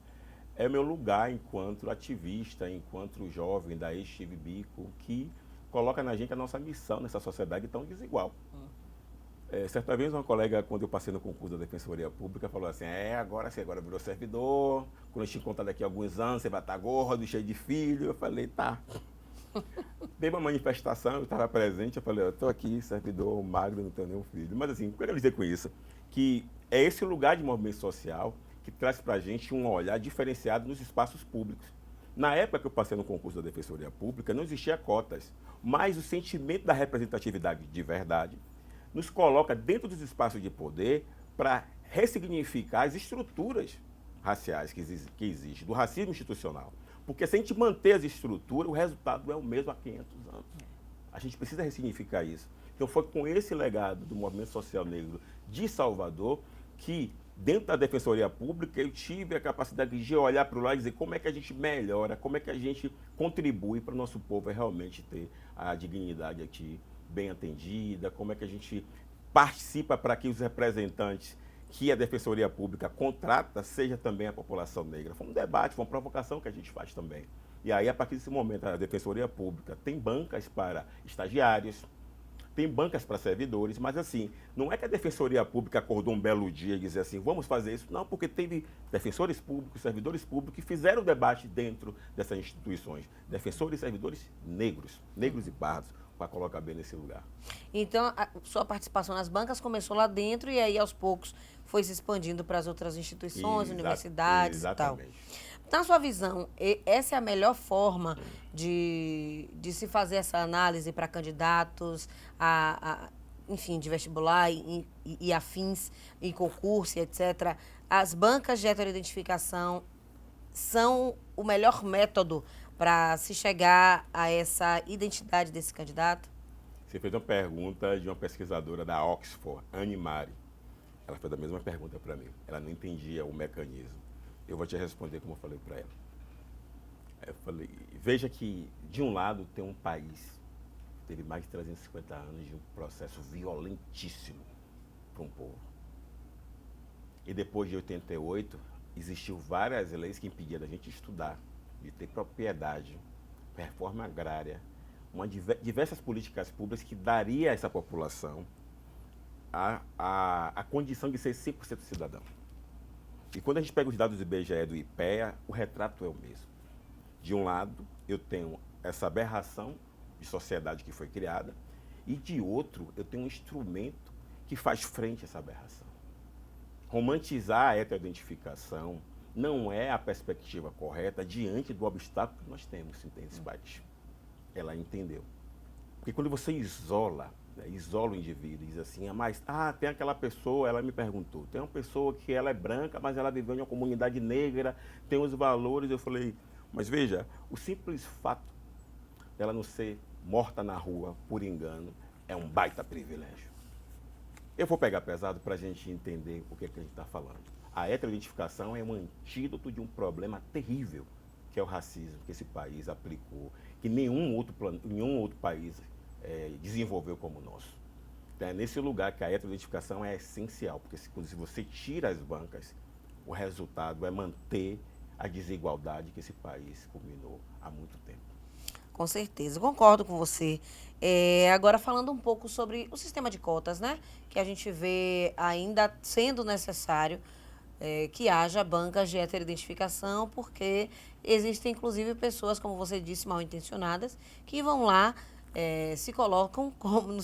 é o meu lugar enquanto ativista, enquanto jovem da ex-Bico, que coloca na gente a nossa missão nessa sociedade tão desigual. Certa vez uma colega, quando eu passei no concurso da Defensoria Pública, falou assim, agora você agora virou servidor, quando a gente encontrar daqui a alguns anos, você vai estar gordo, cheio de filho. Eu falei, tá. Teve uma manifestação, eu estava presente, eu falei, eu estou aqui, servidor, magro, não tenho nenhum filho. Mas assim, o que eu quero dizer com isso? Que é esse lugar de movimento social que traz para a gente um olhar diferenciado nos espaços públicos. Na época que eu passei no concurso da Defensoria Pública, não existia cotas, mas o sentimento da representatividade de verdade nos coloca dentro dos espaços de poder para ressignificar as estruturas raciais que existem, do racismo institucional. Porque se a gente manter as estruturas, o resultado é o mesmo há 500 anos. A gente precisa ressignificar isso. Então foi com esse legado do movimento social negro de Salvador que, dentro da Defensoria Pública, eu tive a capacidade de olhar para o lado e dizer como é que a gente melhora, como é que a gente contribui para o nosso povo realmente ter a dignidade aqui bem atendida, como é que a gente participa para que os representantes que a Defensoria Pública contrata seja também a população negra. Foi um debate, foi uma provocação que a gente faz também. E aí, a partir desse momento, a Defensoria Pública tem bancas para estagiários, tem bancas para servidores, mas assim, não é que a Defensoria Pública acordou um belo dia e disse assim, vamos fazer isso. Não, porque teve defensores públicos, servidores públicos que fizeram o debate dentro dessas instituições. Defensores e servidores negros e pardos, para colocar bem nesse lugar. Então, a sua participação nas bancas começou lá dentro e aí, aos poucos, foi se expandindo para as outras instituições, universidades e tal. Na sua visão, essa é a melhor forma de se fazer essa análise para candidatos, enfim, de vestibular e afins, em concurso, etc. As bancas de heteroidentificação são o melhor método para se chegar a essa identidade desse candidato? Você fez uma pergunta de uma pesquisadora da Oxford, Anne Mari. Ela fez a mesma pergunta para mim. Ela não entendia o mecanismo. Eu vou te responder como eu falei para ela. Eu falei, veja que, de um lado, tem um país que teve mais de 350 anos de um processo violentíssimo para um povo. E depois de 88, existiu várias leis que impediam da gente estudar, de ter propriedade, reforma agrária, diversas políticas públicas que daria a essa população a condição de ser 100% cidadão. E quando a gente pega os dados do IBGE e do IPEA, o retrato é o mesmo. De um lado, eu tenho essa aberração de sociedade que foi criada, e de outro, eu tenho um instrumento que faz frente a essa aberração. Romantizar a heteroidentificação não é a perspectiva correta diante do obstáculo que nós temos nesse país. Ela entendeu. Porque quando você isola, né, isola o indivíduo e diz assim, tem aquela pessoa, ela me perguntou, tem uma pessoa que ela é branca, mas ela viveu em uma comunidade negra, tem os valores, eu falei, mas veja, o simples fato dela não ser morta na rua por engano é um baita privilégio. Eu vou pegar pesado para a gente entender o que a gente está falando. A heteroidentificação é um antídoto de um problema terrível, que é o racismo que esse país aplicou, que nenhum outro país desenvolveu como o nosso. Então, é nesse lugar que a heteroidentificação é essencial, porque se você tira as bancas, o resultado é manter a desigualdade que esse país culminou há muito tempo. Com certeza, concordo com você. Agora falando um pouco sobre o sistema de cotas, né? Que a gente vê ainda sendo necessário que haja bancas de heteroidentificação, porque existem inclusive pessoas, como você disse, mal intencionadas, que vão lá, se colocam como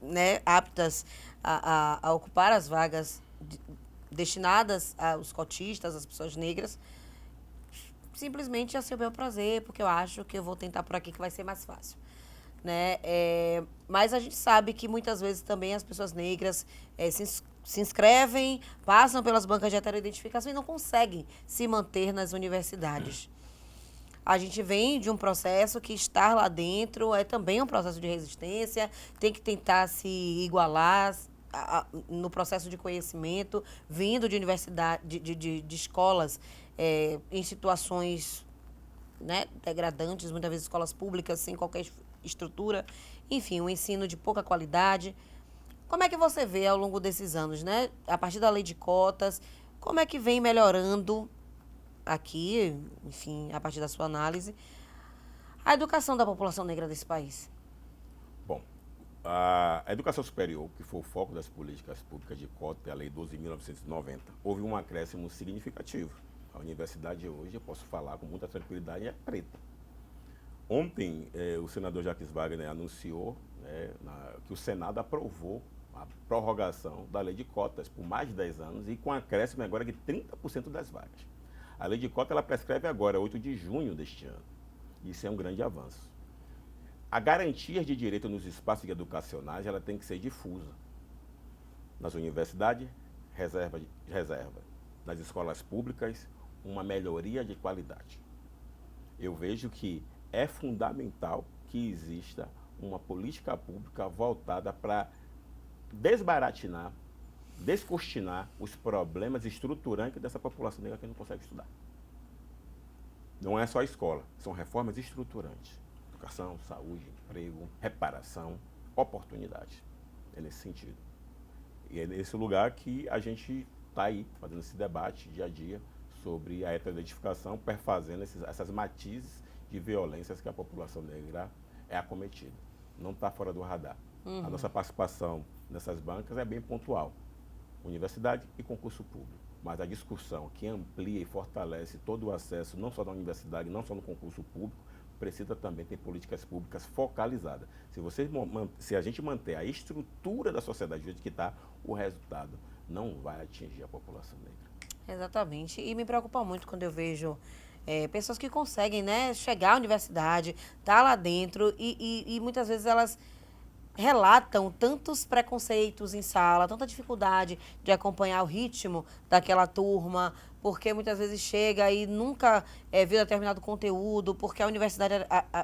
né, aptas a ocupar as vagas destinadas aos cotistas, às pessoas negras, simplesmente a seu bel prazer, porque eu acho que eu vou tentar por aqui que vai ser mais fácil. Né? Mas a gente sabe que muitas vezes também as pessoas negras se inscrevem, passam pelas bancas de heteroidentificação e não conseguem se manter nas universidades. A gente vem de um processo que estar lá dentro é também um processo de resistência, tem que tentar se igualar no processo de conhecimento, vindo de universidade, de escolas em situações, né, degradantes, muitas vezes escolas públicas sem qualquer estrutura, enfim, um ensino de pouca qualidade. Como é que você vê ao longo desses anos, né? A partir da lei de cotas, como é que vem melhorando aqui, enfim, a partir da sua análise, a educação da população negra desse país? Bom, a educação superior, que foi o foco das políticas públicas de cota, a Lei 12.990, houve um acréscimo significativo. A universidade hoje, eu posso falar com muita tranquilidade, é preta. Ontem, o senador Jacques Wagner anunciou que o Senado aprovou a prorrogação da lei de cotas por mais de 10 anos e com acréscimo agora de 30% das vagas. A lei de cota ela prescreve agora, 8 de junho deste ano. Isso é um grande avanço. A garantia de direito nos espaços educacionais ela tem que ser difusa. Nas universidades, reserva. Nas escolas públicas, uma melhoria de qualidade. Eu vejo que é fundamental que exista uma política pública voltada para desbaratinar, descortinar os problemas estruturantes dessa população negra que não consegue estudar. Não é só a escola, são reformas estruturantes. Educação, saúde, emprego, reparação, oportunidade. É nesse sentido. E é nesse lugar que a gente está aí, fazendo esse debate dia a dia sobre a heteroidentificação, perfazendo essas matizes de violências que a população negra é acometida. Não está fora do radar. A nossa participação nessas bancas é bem pontual. Universidade e concurso público. Mas a discussão que amplia e fortalece todo o acesso, não só na universidade, não só no concurso público, precisa também ter políticas públicas focalizadas. Se a gente manter a estrutura da sociedade do jeito que está, o resultado não vai atingir a população negra. Exatamente. E me preocupa muito quando eu vejo pessoas que conseguem, né, chegar à universidade, estar lá dentro e muitas vezes elas relatam tantos preconceitos em sala, tanta dificuldade de acompanhar o ritmo daquela turma, porque muitas vezes chega e nunca viu determinado conteúdo, porque a universidade,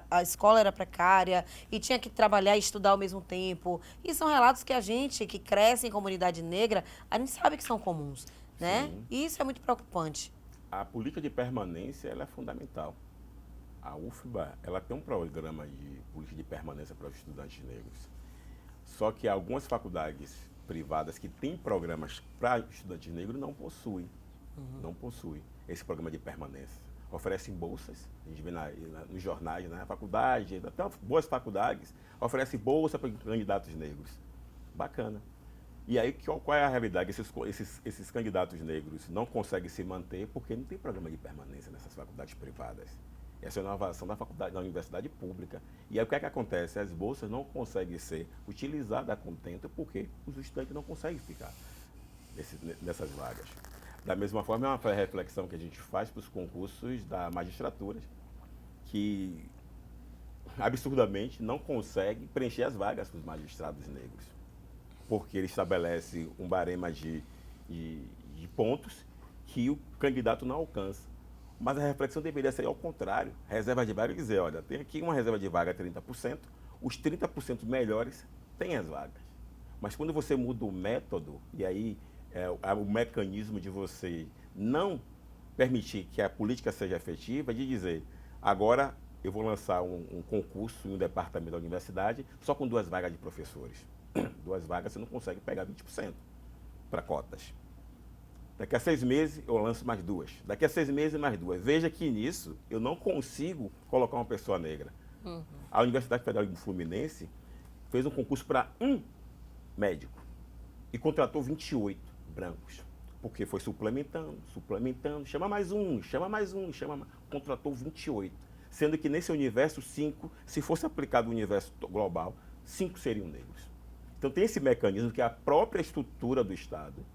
a escola era precária e tinha que trabalhar e estudar ao mesmo tempo. E são relatos que a gente, que cresce em comunidade negra, a gente sabe que são comuns, né? Sim. E isso é muito preocupante. A política de permanência ela é fundamental. A UFBA ela tem um programa de política de permanência para os estudantes negros. Só que algumas faculdades privadas que têm programas para estudantes negros não possuem. Não possuem esse programa de permanência. Oferecem bolsas, a gente vê nos jornais, na faculdade, até boas faculdades, oferecem bolsa para candidatos negros. Bacana. E aí, qual é a realidade? Esses candidatos negros não conseguem se manter porque não tem programa de permanência nessas faculdades privadas. Essa é a inovação da universidade pública. E aí o que é que acontece? As bolsas não conseguem ser utilizadas a contento porque os estudantes não conseguem ficar nessas vagas. Da mesma forma, é uma reflexão que a gente faz para os concursos da magistratura, que absurdamente não conseguem preencher as vagas para os magistrados negros, porque ele estabelece um barema de pontos que o candidato não alcança. Mas a reflexão deveria ser ao contrário. Reserva de vaga dizer, olha, tem aqui uma reserva de vaga 30%, os 30% melhores têm as vagas. Mas quando você muda o método, e aí o mecanismo de você não permitir que a política seja efetiva, de dizer, agora eu vou lançar um concurso em um departamento da universidade só com 2 vagas de professores. 2 vagas você não consegue pegar 20% para cotas. Daqui a 6 meses eu lanço mais 2. Daqui a 6 meses mais 2. Veja que nisso eu não consigo colocar uma pessoa negra. A Universidade Federal do Fluminense fez um concurso para um médico e contratou 28 brancos. Porque foi suplementando, chama mais um, contratou 28. Sendo que nesse universo, 5, se fosse aplicado o universo global, 5 seriam negros. Então tem esse mecanismo que a própria estrutura do Estado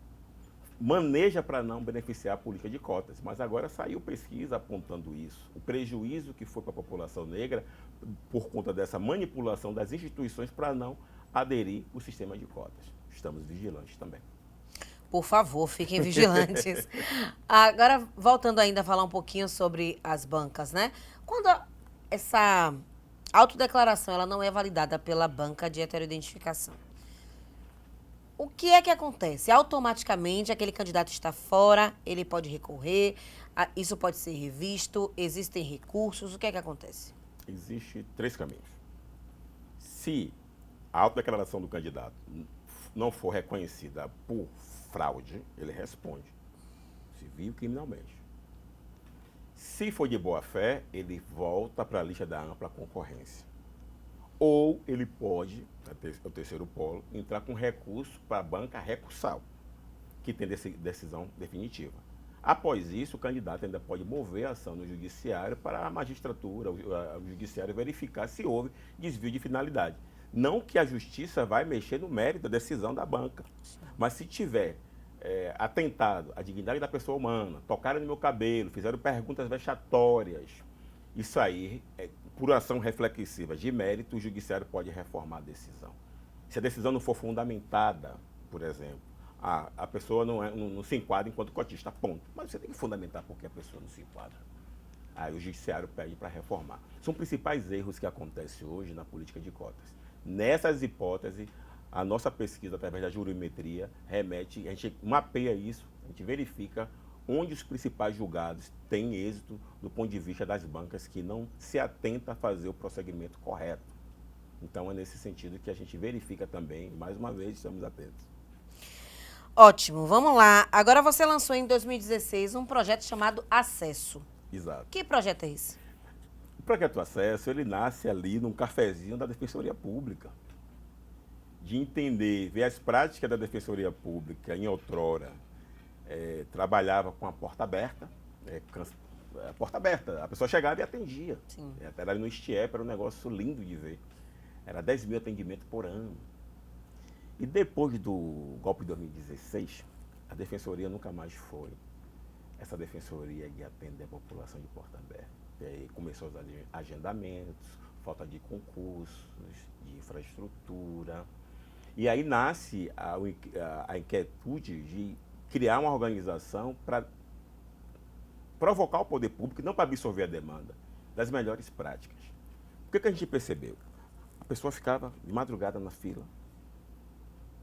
maneja para não beneficiar a política de cotas. Mas agora saiu pesquisa apontando isso. O prejuízo que foi para a população negra por conta dessa manipulação das instituições para não aderir ao sistema de cotas. Estamos vigilantes também. Por favor, fiquem vigilantes. Agora, voltando ainda a falar um pouquinho sobre as bancas, né? Quando essa autodeclaração ela não é validada pela banca de heteroidentificação, o que é que acontece? Automaticamente aquele candidato está fora, ele pode recorrer, isso pode ser revisto, existem recursos, o que é que acontece? Existem 3 caminhos. Se a autodeclaração do candidato não for reconhecida por fraude, ele responde, civil e criminalmente. Se for de boa fé, ele volta para a lista da ampla concorrência. Ou ele pode, é o terceiro polo, entrar com recurso para a banca recursal, que tem decisão definitiva. Após isso, o candidato ainda pode mover a ação no judiciário para a magistratura, o judiciário verificar se houve desvio de finalidade. Não que a justiça vai mexer no mérito da decisão da banca, mas se tiver atentado à dignidade da pessoa humana, tocaram no meu cabelo, fizeram perguntas vexatórias, isso aí, por ação reflexiva de mérito, o judiciário pode reformar a decisão. Se a decisão não for fundamentada, por exemplo, a pessoa não se enquadra enquanto cotista, ponto. Mas você tem que fundamentar por que a pessoa não se enquadra. Aí o judiciário pede para reformar. São principais erros que acontecem hoje na política de cotas. Nessas hipóteses, a nossa pesquisa, através da jurimetria, remete, a gente mapeia isso, a gente verifica onde os principais julgados têm êxito do ponto de vista das bancas que não se atenta a fazer o prosseguimento correto. Então, é nesse sentido que a gente verifica também, mais uma vez, estamos atentos. Ótimo, vamos lá. Agora você lançou em 2016 um projeto chamado Acesso. Exato. Que projeto é esse? O projeto Acesso, ele nasce ali num cafezinho da Defensoria Pública. De entender, ver as práticas da Defensoria Pública em outrora, trabalhava com a porta aberta, a pessoa chegava e atendia. Sim. Era no STIEP, era um negócio lindo de ver. Era 10 mil atendimentos por ano. E depois do golpe de 2016, a Defensoria nunca mais foi essa Defensoria de atender a população de porta aberta. E aí começou os agendamentos, falta de concursos, de infraestrutura. E aí nasce a inquietude de criar uma organização para provocar o poder público, não para absorver a demanda, das melhores práticas. O que a gente percebeu? A pessoa ficava de madrugada na fila,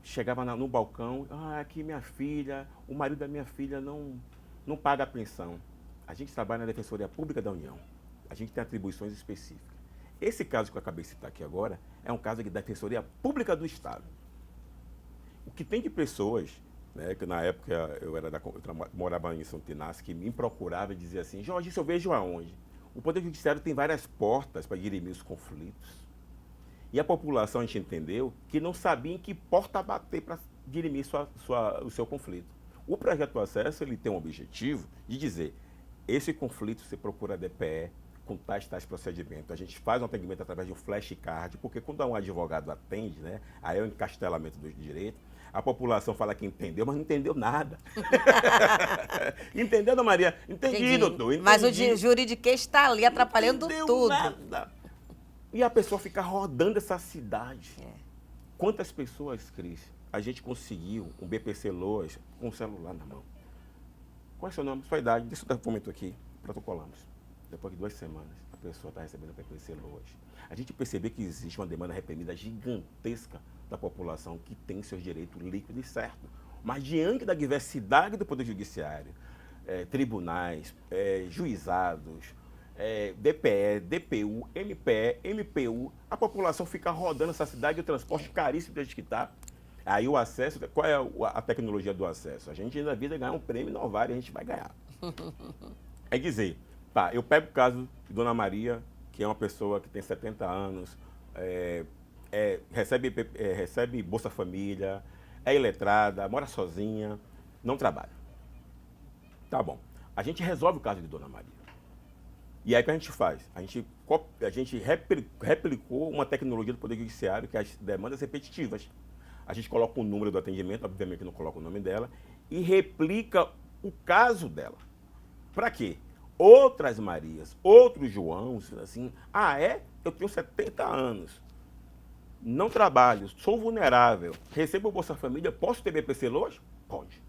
chegava no balcão, aqui minha filha, o marido da minha filha não paga a pensão. A gente trabalha na Defensoria Pública da União, a gente tem atribuições específicas. Esse caso que eu acabei de citar aqui agora é um caso da Defensoria Pública do Estado. O que tem de pessoas, né, que na época eu morava em São Tinassi, que me procurava e dizia assim, Jorge, isso eu vejo aonde? O Poder Judiciário tem várias portas para dirimir os conflitos. E a população, a gente entendeu, que não sabia em que porta bater para dirimir o seu conflito. O projeto do acesso ele tem um objetivo de dizer, esse conflito você procura a DPE com tais procedimentos. A gente faz um atendimento através de um flashcard, porque quando um advogado atende, né, aí é o encastelamento do direito, a população fala que entendeu, mas não entendeu nada. Entendeu, Dona Maria? Entendi, doutor. Entendi. Mas o juridiquês está ali atrapalhando tudo. Nada. E a pessoa fica rodando essa cidade. Quantas pessoas, Cris, a gente conseguiu um BPC Loas com um celular na mão? Qual é o seu nome? Sua idade? Deixa eu dar um momento aqui. Protocolamos. Depois de 2 semanas, a pessoa está recebendo o BPC Loas. A gente percebeu que existe uma demanda reprimida gigantesca da população que tem seus direitos líquidos e certos. Mas diante da diversidade do Poder Judiciário, tribunais, juizados, DPE, DPU, MPE, MPU, a população fica rodando essa cidade, o transporte caríssimo desde que está. Aí o acesso, qual é a tecnologia do acesso? A gente na vida ganhar um prêmio Novari, a gente vai ganhar. É dizer, tá, eu pego o caso de Dona Maria, que é uma pessoa que tem 70 anos, recebe Bolsa Família, é iletrada, mora sozinha, não trabalha. Tá bom. A gente resolve o caso de Dona Maria. E aí o que a gente faz? A gente replicou uma tecnologia do Poder Judiciário, que é as demandas repetitivas. A gente coloca o número do atendimento, obviamente não coloca o nome dela, e replica o caso dela. Para quê? Outras Marias, outros Joãos, assim, eu tenho 70 anos, não trabalho, sou vulnerável, recebo Bolsa Família, posso ter BPC Loas? Pode.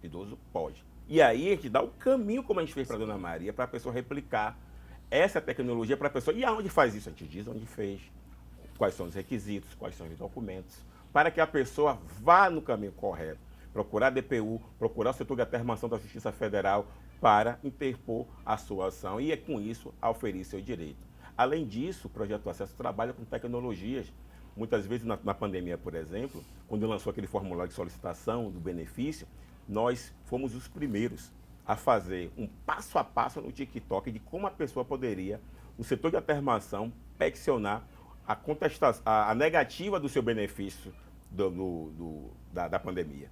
Idoso pode. E aí a gente dá o caminho, como a gente fez para a Dona Maria, para a pessoa replicar essa tecnologia para a pessoa. E aonde faz isso? A gente diz onde fez, quais são os requisitos, quais são os documentos, para que a pessoa vá no caminho correto. Procurar a DPU, procurar o setor de atermação da Justiça Federal para interpor a sua ação e, com isso, auferir seu direito. Além disso, o Projeto Acesso trabalha com tecnologias. Muitas vezes, na pandemia, por exemplo, quando lançou aquele formulário de solicitação do benefício, nós fomos os primeiros a fazer um passo a passo no TikTok de como a pessoa poderia, no setor de atermação, peticionar a negativa do seu benefício da pandemia.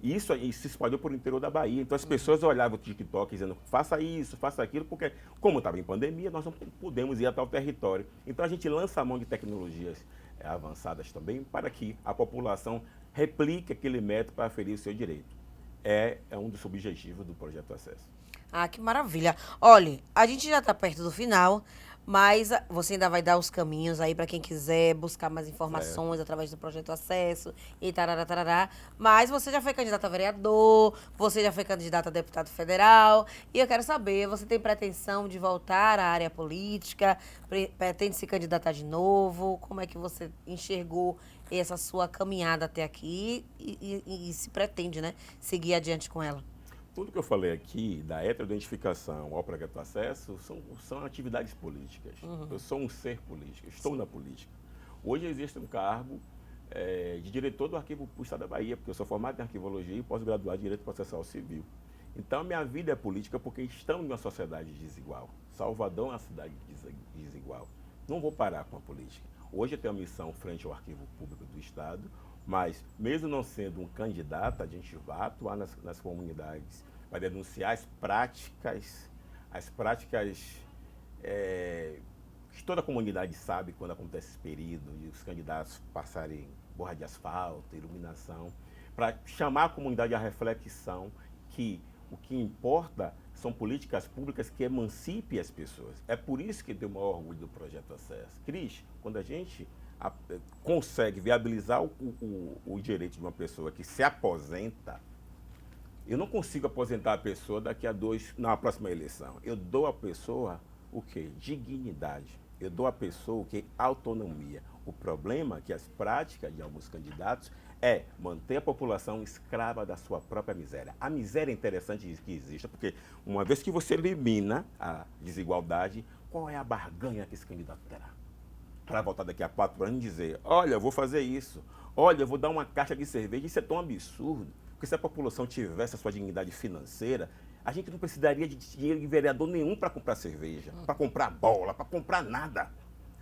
E isso se espalhou por interior da Bahia. Então as pessoas olhavam o TikTok dizendo, faça isso, faça aquilo, porque como estava em pandemia, nós não podemos ir até o território. Então a gente lança a mão de tecnologias avançadas também para que a população replique aquele método para aferir o seu direito. É um dos objetivos do Projeto Acesso. Ah, que maravilha. Olha, a gente já está perto do final, mas você ainda vai dar os caminhos aí para quem quiser buscar mais informações através do Projeto Acesso e tarará, tarará. Mas você já foi candidato a vereador, você já foi candidato a deputado federal, e eu quero saber, você tem pretensão de voltar à área política? Pretende se candidatar de novo? Como é que você enxergou essa sua caminhada até aqui e se pretende, né, seguir adiante com ela? Tudo que eu falei aqui, da heteroidentificação ao Projeto Acesso, são atividades políticas. Eu sou um ser político, estou na política. Hoje existe um cargo de diretor do Arquivo Público do Estado da Bahia, porque eu sou formado em Arquivologia e pós-graduado em Direito Processual Civil. Então, minha vida é política porque estamos em uma sociedade desigual. Salvador é uma cidade desigual. Não vou parar com a política. Hoje eu tenho a missão frente ao Arquivo Público do Estado, mas, mesmo não sendo um candidato, a gente vai atuar nas comunidades, vai denunciar as práticas que toda a comunidade sabe quando acontece esse período, de os candidatos passarem borra de asfalto, iluminação, para chamar a comunidade à reflexão que o que importa são políticas públicas que emancipem as pessoas. É por isso que eu tenho o maior orgulho do Projeto Acesso. Cris, quando a gente consegue viabilizar o direito de uma pessoa que se aposenta, eu não consigo aposentar a pessoa daqui a na próxima eleição. Eu dou à pessoa o quê? Dignidade. Eu dou à pessoa o quê? Autonomia. O problema é que as práticas de alguns candidatos é manter a população escrava da sua própria miséria. A miséria é interessante que exista, porque uma vez que você elimina a desigualdade, qual é a barganha que esse candidato terá? Para voltar daqui a 4 anos e dizer, olha, eu vou fazer isso, olha, eu vou dar uma caixa de cerveja, isso é tão absurdo. Porque se a população tivesse a sua dignidade financeira, a gente não precisaria de dinheiro de vereador nenhum para comprar cerveja, para comprar bola, para comprar nada.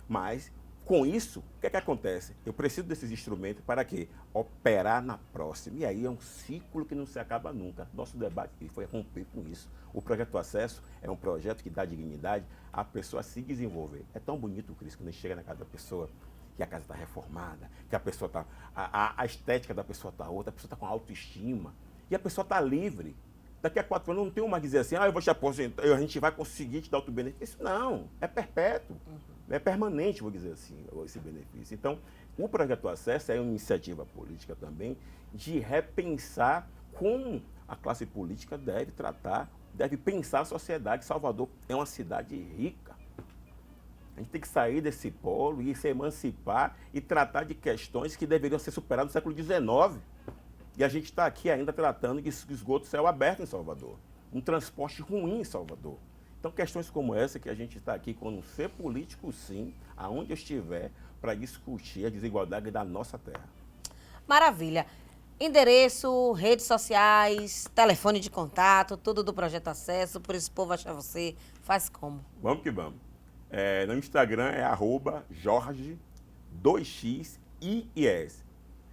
Mas, com isso, o que é que acontece? Eu preciso desses instrumentos para quê? Operar na próxima. E aí é um ciclo que não se acaba nunca. Nosso debate foi romper com isso. O Projeto Acesso é um projeto que dá dignidade à pessoa se desenvolver. É tão bonito, Cris, quando a gente chega na casa da pessoa, que a casa está reformada, que a pessoa está... A estética da pessoa está outra, a pessoa está com autoestima. E a pessoa está livre. Daqui a 4 anos não tem uma dizer assim, eu vou te aposentar, a gente vai conseguir te dar outro benefício. Isso não, é perpétuo, é permanente, vou dizer assim, esse benefício. Então, o Projeto Acesso é uma iniciativa política também de repensar como a classe política deve tratar, deve pensar a sociedade. Salvador é uma cidade rica. A gente tem que sair desse polo e se emancipar e tratar de questões que deveriam ser superadas no século XIX. E a gente está aqui ainda tratando de esgoto céu aberto em Salvador. Um transporte ruim em Salvador. Então, questões como essa que a gente está aqui, quando ser político, sim, aonde eu estiver, para discutir a desigualdade da nossa terra. Maravilha. Endereço, redes sociais, telefone de contato, tudo do Projeto Acesso, por esse povo achar você, faz como? Vamos que vamos. No Instagram é @Jorge2xies.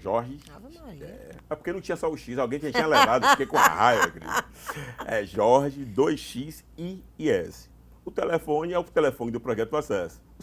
Jorge. Ave Maria. É porque não tinha só o X, alguém que tinha levado, fiquei com a raiva, querido. É Jorge 2xies. O telefone é o telefone do Projeto Acesso, o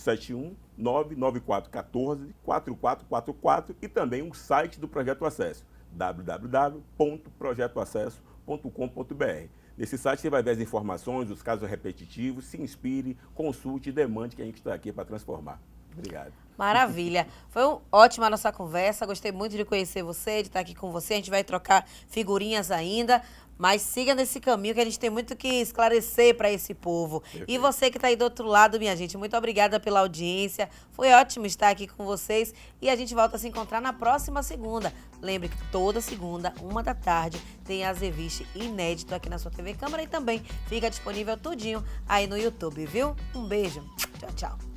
71994144444 e também o site do Projeto Acesso, www.projetoacesso.com.br. Nesse site você vai ver as informações, os casos repetitivos, se inspire, consulte e demande, que a gente está aqui para transformar. Obrigado. Maravilha. Foi ótima a nossa conversa. Gostei muito de conhecer você, de estar aqui com você. A gente vai trocar figurinhas ainda, mas siga nesse caminho que a gente tem muito que esclarecer para esse povo. Perfeito. E você que está aí do outro lado, minha gente, muito obrigada pela audiência. Foi ótimo estar aqui com vocês e a gente volta a se encontrar na próxima segunda. Lembre que toda segunda, 13h, tem Azeviche inédito aqui na sua TV Câmara e também fica disponível tudinho aí no YouTube, viu? Um beijo. Tchau, tchau.